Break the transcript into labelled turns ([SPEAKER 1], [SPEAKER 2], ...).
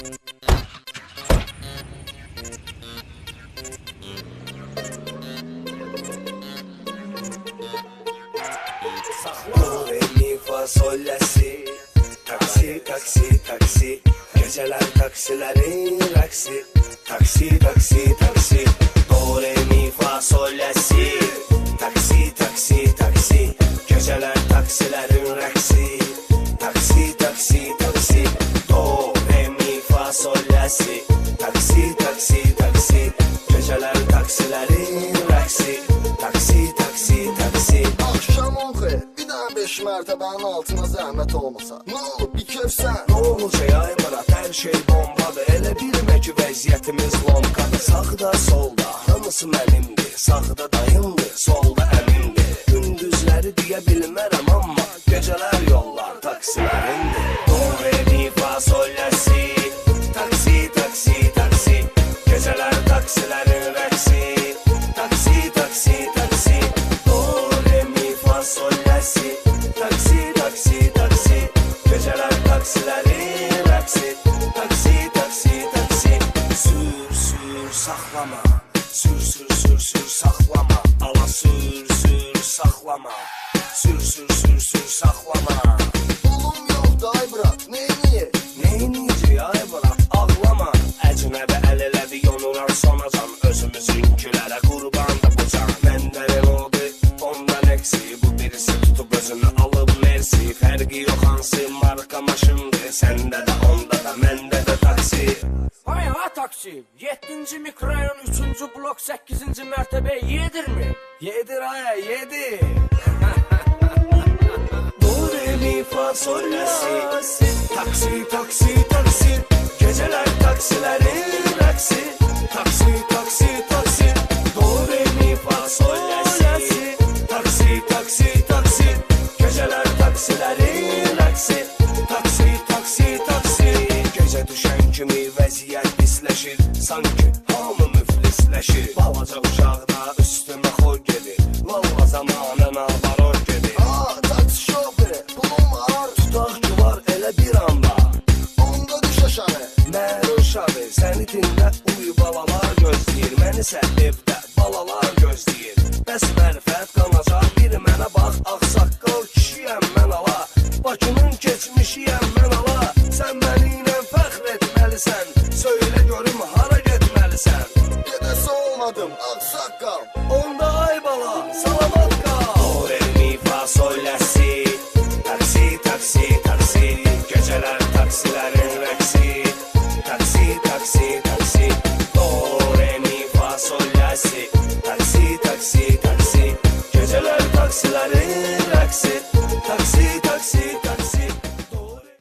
[SPEAKER 1] Do, re, mi, fa, sol, la, si. Taksi, taksi, taksi. Geceler taksilerin rəqsi. Taksi, taksi, taksi. Do, re, mi, fa, sol, la, si. Taksi, taksi, taksi. Geceler taksilerin rəqsi. Taksi, taksi, taksi. Do, re, mi, fa, sol, la, si. Taksi, taksi, taksi. Geceler taksilerin rəqsi. Taksi, taksi, taksi.
[SPEAKER 2] Akşam oxu, bir daha 5 mərtəbənin altına zəhmət olmasa. Nə olub, bir kefsən?
[SPEAKER 1] Ne olacaq ay Murat, hər şey bombadır. Elə bilmə ki vəziyyətimiz lomkadır. Sağda solda hamısı mənimdir. Sağda dayımdır, solda əmimdir. Gündüzləri deyə bilmərəm amma gecələr yollar taksilərindir. Do, re, mi, fa, sol, la, si. Taksi, taksi, taksi. Gecələr taksilərin rəqsi. Taksi, taksi, taksi. Do, re, mi, fa, sol, la, si. Taksi, taksi, taksi. Geceler taksilerin rəqsi. Taksi, taksi, taksi. Sür, sür, saxlama. Sür, sür, sür, sür, saxlama. Ala sür, sür, saxlama. Sür, sür, sür, sür, saxlama.
[SPEAKER 2] Pulum yoxdur ay brat, neyniyək?
[SPEAKER 1] Neyniyəcək ay Murat, ağlama. Əcnəbi əl elədi, yonurar sonacan. Özümüzünkilərə qurban da bu can. Məndən oldu, ondan eksi. Bu birisi tutub özünü alıb mersi. Fərqi yox hansı marka maşındır. Səndə də, onda da, məndə də taksi.
[SPEAKER 3] Hay ha taksi. 7-ci mikrorayon 3-cü blok 8-ci mərtəbə yedirmi?
[SPEAKER 1] Yedir ay, yedir. Do, re, mi, fa, sol, la, si. Taksi, taksi, taksi. Geceler taksilerin rəqsi. Taksi, taksi, taksi. Do, re, mi, fa, sol, la, si. Taksi, taksi, taksi. Geceler taksilerin rəqsi. Taksi, taksi, taksi. Gecə düşən kimi vəziyyət pisləşir. Sanki hamı müflisləşir. Balaca uşaqda üstümə xoy gedir. Valla zamanına baror gedir.
[SPEAKER 2] Aa, taksi şoförü, pulum var.
[SPEAKER 1] Tutaq ki var elə bir anda.
[SPEAKER 2] Onda düş aşağı.
[SPEAKER 1] Mən uşağı, səni dinlə uyu balalar gözləyir. Məni isə evdə balalar gözləyir. Bəs mərifət qanacaq bir mənə bax. Ağsaqqal kişiyəm mən ala. Bakının keçmişiyəm mən ala. Sən məni ilə fəxr etməlisən. Söylə görüm hara getməlisən.
[SPEAKER 2] Gedəsi olmadım, ağsaqqal.
[SPEAKER 1] Onda ay bala, salamat qal. Do, re, mi, fa, sol, la, si. Taksi, taksi, taksi. Gecələr taksilərin rəqsi. Taksi, taksi, taksi. Do, re, mi, fa, sol, la, si. Taksi, taksi, taksi. Gecələr taksilərin rəqsi. Taksi, taksi, taksi.